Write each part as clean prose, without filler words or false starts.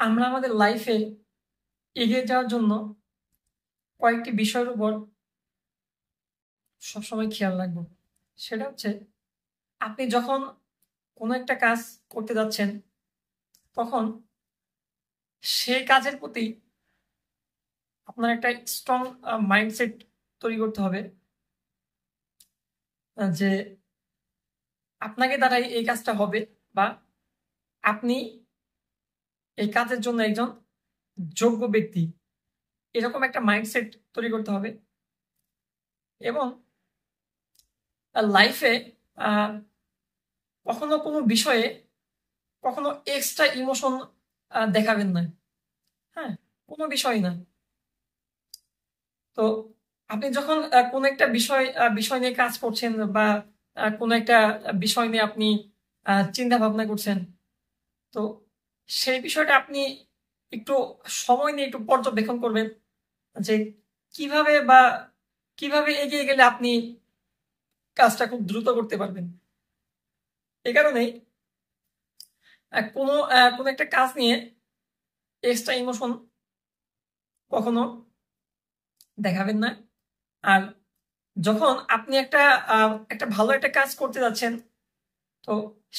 আমরা আমাদের লাইফে এগিয়ে যাওয়ার জন্য কয়েকটি বিষয়ের উপর সবসময় খেয়াল রাখবো। সেটা হচ্ছে আপনি যখন কোনো একটা কাজ করতে যাচ্ছেন, তখন সেই কাজের প্রতি আপনার একটা স্ট্রং মাইন্ডসেট তৈরি করতে হবে যে আপনাকে দ্বারাই এই কাজটা হবে, বা আপনি এই কাজের জন্য একজন যোগ্য ব্যক্তি, এরকম একটা মাইন্ডসেট তৈরি করতে হবে। এবং লাইফে কখনো কোনো বিষয়ে কখনো এক্সট্রা ইমোশন দেখাবেন না। হ্যাঁ, কোনো বিষয় না। তো আপনি যখন কোনো একটা বিষয় নিয়ে কাজ করছেন, বা কোনো একটা বিষয় নিয়ে আপনি চিন্তা ভাবনা করছেন, তো সেই বিষয়টা আপনি একটু সময় নিয়ে একটু পর্যবেক্ষণ করবেন যে কিভাবে বা কিভাবে এগিয়ে গেলে আপনি কাজটা খুব দ্রুত করতে পারবেন। এই কারণেই কোনো কোনো একটা কাজ নিয়ে এক্সট্রা ইমোশন কখনো দেখাবেন না। আর যখন আপনি একটা ভালো একটা কাজ করতে যাচ্ছেন, তো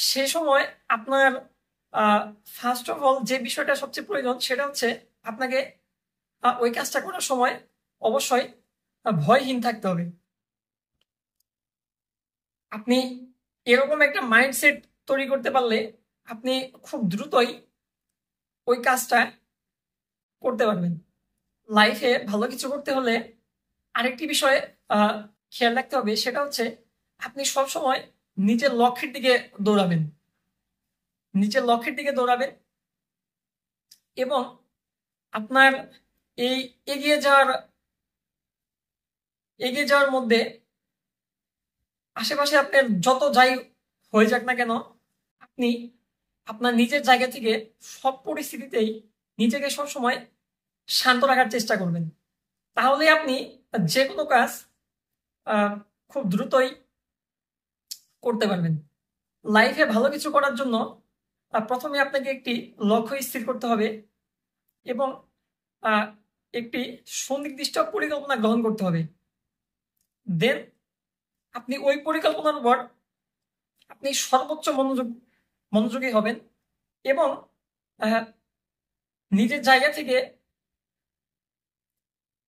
সে সময় আপনার ফার্স্ট অফ অল যে বিষয়টা সবচেয়ে প্রয়োজন সেটা হচ্ছে আপনাকে ওই কাজটা করার সময় অবশ্যই ভয়হীন থাকতে হবে। আপনি এরকম একটা মাইন্ডসেট তৈরি করতে পারলে আপনি খুব দ্রুতই ওই কাজটা করতে পারবেন। লাইফে ভালো কিছু করতে হলে আরেকটি বিষয়ে আহ, খেয়াল রাখতে হবে, সেটা হচ্ছে আপনি সবসময় নিজের লক্ষ্যের দিকে দৌড়াবেন, নিজের লক্ষ্যের দিকে দৌড়াবেন। এবং আপনার এই এগিয়ে যাওয়ার এগিয়ে যাওয়ার মধ্যে আশেপাশে আপনার যত যাই হয়ে যাক না কেন, আপনি আপনার নিজের জায়গা থেকে সব পরিস্থিতিতেই নিজেকে সবসময় শান্ত রাখার চেষ্টা করবেন। তাহলে আপনি যে কোনো কাজ আহ, খুব দ্রুতই করতে পারবেন। লাইফে ভালো কিছু করার জন্য প্রথমে আপনাকে একটি লক্ষ্য স্থির করতে হবে, এবং আহ, একটি সুনির্দিষ্ট পরিকল্পনা গ্রহণ করতে হবে। দেন আপনি ওই পরিকল্পনার উপর আপনি সর্বোচ্চ মনোযোগী হবেন, এবং আহ, নিজের জায়গা থেকে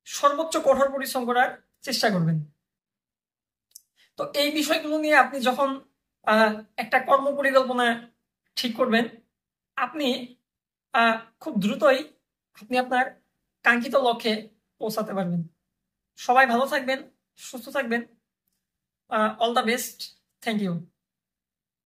সর্বোচ্চ কঠোর পরিশ্রম করার চেষ্টা করবেন। তো এই বিষয়গুলো নিয়ে আপনি যখন আহ, একটা কর্ম পরিকল্পনা ঠিক করবেন, আপনি আহ, খুব দ্রুতই আপনি আপনার কাঙ্ক্ষিত লক্ষ্যে পৌঁছাতে পারবেন। সবাই ভালো থাকবেন, সুস্থ থাকবেন। All the best. Thank you.